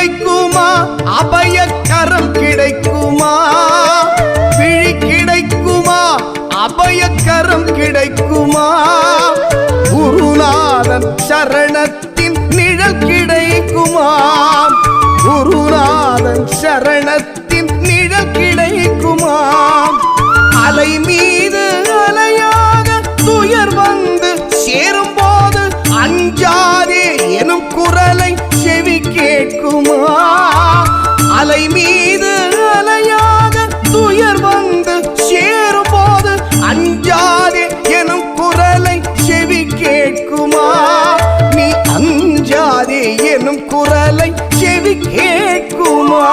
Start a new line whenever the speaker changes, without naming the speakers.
கிடைக்குமா அபயக்கரம் கிடைக்குமா விழி கிடைக்குமா அபயக்கரம் கிடைக்குமா குருநாதன் சரணத்தின் நிழல் கிடைக்குமா குருநாதன் சரணத்தின் நிழல் கிடைக்குமா அலை மீது அலையாக துயர் வந்து சேரும் போது அஞ்சாதே எனும் குரலை செவி கேட்குமா அலை மீது அலையாக துயர் வந்து சேரும் போது அஞ்சாதே எனும் குரலை செவி கேட்குமா நீ அஞ்சாதே எனும் குரலை செவி கேட்குமா